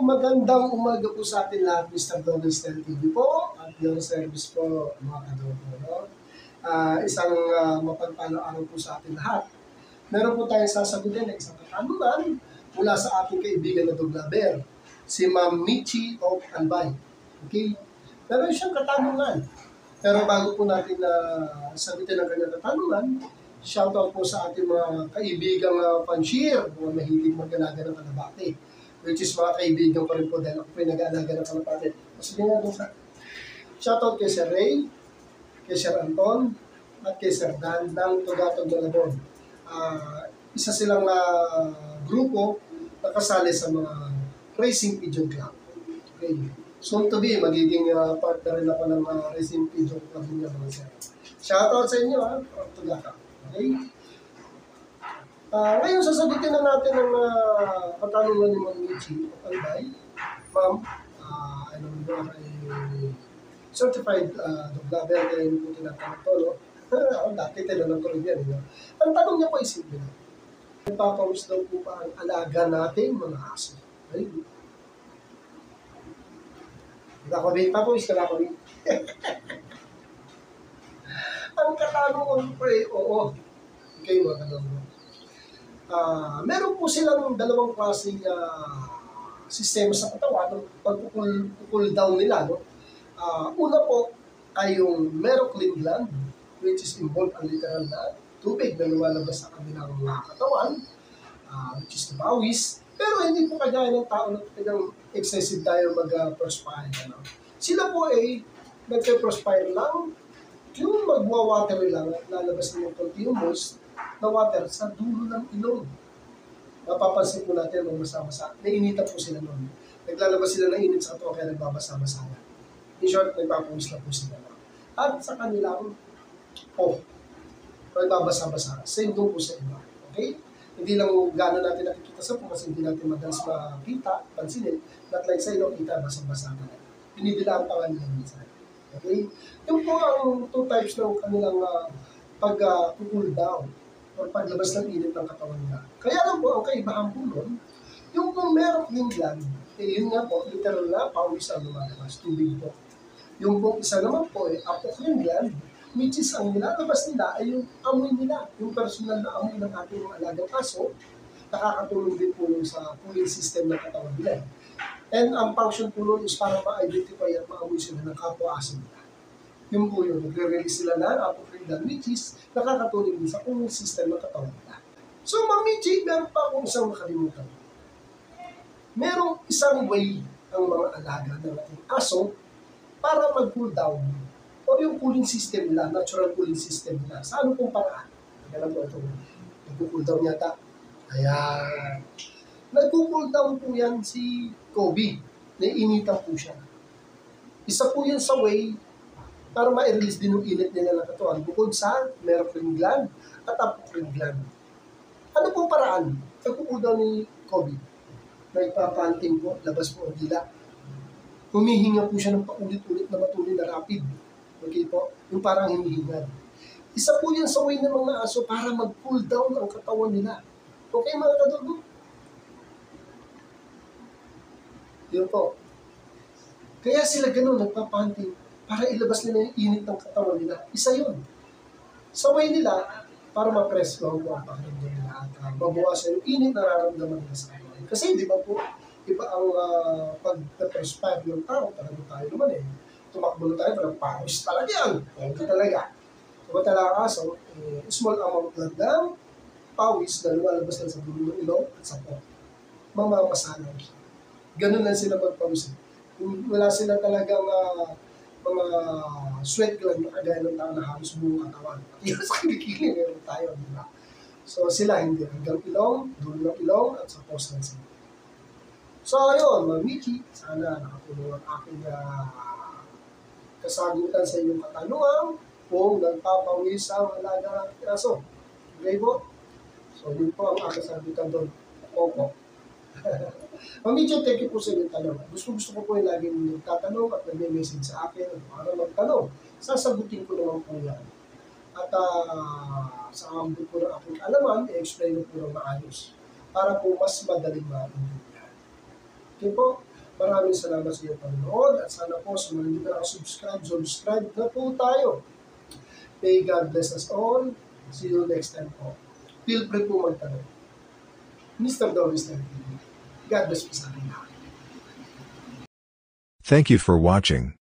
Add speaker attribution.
Speaker 1: magandang umaga po sa atin lahat, Mr. Donald Stel TV po, at your service po, mga kadobo. No? Isang mapagpalang araw po sa atin lahat. Meron po tayong sasagutin na isang katanungan mula sa ating kaibigan na Doglaber, si Ma'am Michi of Albay. Okay? Meron siyang katanungan. Pero bago po natin sagutin ang kanyang katanungan, shoutout po sa ating mga kaibigang panshir, mga mahilig mag-alaga ng kalabate. Which is mga kaibigan ko rin po dahil ako po yung nag-aalaga ng kalapate. Sige nga doon sa shoutout kay Sir Ray, kay Sir Anton, at kay Sir Dan, ng Tugatog Malabon. Isa silang grupo na kasali sa mga Racing Pigeon Club. Okay. Soon to be, magiging partner rin ako ng Racing Pigeon Club niya mga sir. Shoutout sa inyo, Tugatog. Okay? Ngayon, sasagutin na natin ang katanungan ni Ma'am Michi Albay. Ma'am, ano ba ay certified Doglaber, kaya hindi po tinatanong to, no? Ako dati, tinanong ko rin yan. No? Ang tanong niya po ay simple na. Nagpapawis daw po pa ang alaga natin, mga aso. Ay, nakawin, papawis ka nakawin. Ang katanungan po ay, oo. Okay, mga katanungan. Meron po silang dalawang klaseng sistema sa katawan, pag-cool down nila. No? Una po ay yung meroclin gland, which is involved ang literal na tubig na lumalabas sa kanilang katawan, which is pawis. Pero hindi po kagaya ng tao na talagang excessive tayo mag-perspire. Ano? Sila po ay nag-perspire lang, yung magwa-water lang, lalabas ng continuous na water sa dulo ng ilong. Napapansin po natin ang basa-basa. Nainitan po sila noon. Naglalabas sila ng init sa katawan kaya nagbabasa-basa. In short, nagpapawis na po sila. At sa kanilang nagbabasa-basa. Same doon po sa iba. Okay? Hindi lang gano'n natin nakikita sa po kasi hindi natin madalas makita, pansinin, not like sa ilong kita, basa-basa na. Pinidila ang pangalan minsan. Okay? Yung po ang two types ng kanilang pag-cool down o paglabas ng init ng katawan nila. Kaya lang po, ang kaibahan po nun, yung kung meron yung gland, yun nga po, literal na pawis ang lumalabas, tubig po. Yung pong isa naman po, apocrine gland, which is ang nilalabas nila ay yung amoy nila, yung personal na amoy ng ating mga alagang aso, nakakatulong din po yung sa cooling system ng katawan nila. And ang function po nun is para ma-identify at ma-amoy sila ng kapwa-aso nila. Yung po yun, nagre-release sila na apocrine gland, which is nakakatulong din sa cooling system ng katawan nila. So, Ma'am Michi, meron pa akong isang makalimutan. Merong isang way ang mga alaga ng ating aso para mag-cool down o yung cooling system nila, natural cooling system nila. Sa ano pong paraan? Alam mo ito, nag-cool down yata. Ayan. Nag-cool down po yan si Kobe. Naiinitan po siya. Isa po yan sa way para ma-release din yung init nila ng katawan bukod sa meroclin gland at apocrine gland. Ano pong paraan? Nag-cool down ni Kobe. Nagpapanting po, labas po ang dila. Humihinga po siya ng paulit-ulit na matuloy na rapid. Okay po? Yung parang hinihinga. Isa po yan sa way ng mga aso para mag-cool down ang katawan nila. Okay mga kadugo? Yun po. Kaya sila ganun, nagpapanting para ilabas nila yung init ng katawan nila. Isa yun. Sa way nila, para ma-press ko ang pakiramdam nila at mabawasan yung init na nararamdaman nila sa katawan. Kasi di ba po, iba ang pag-perspire ng tao, talagang tayo naman tumakbo na tayo, parang pawis talaga yan. Ito talaga. Diba talaga aso, small amount lang ng pawis na lumalabas lang sa dulo ng ilong at sa po. Mamamasalan. Ganun lang sila magpawis. Wala sila talagang mga sweat gland na kagaya ng tao na halos buong katawan. At sa kikiling, meron tayo, di ba? So sila hindi. Hanggang ilong, dulo ng ilong, at sa post lang sila. So ayun, Ma'am Michi, sana nakatulong ang aking kasagutan sa inyong katanungan kung nagpapawis ang alaga ng aso. Okay po? So yun po ang aking kasagutan doon. Opo. Ma'am Michi, thank you po sa inyong tanong. Gusto ko po yung laging nagtatanong at nag-message sa akin para magtanong. Sasagutin ko naman po yan. At sa ambot po ng aking alaman, i-explain ko po ng maayos para po mas madaling maintindihan. Okay po? Maraming salamat sa iyong panonood at sana po sa mga hindi pa subscribe na po tayo. May God bless us all. See you next time po. Feel free po magtanong. Mr. Mr. God bless po sa akin.
Speaker 2: Thank you for watching.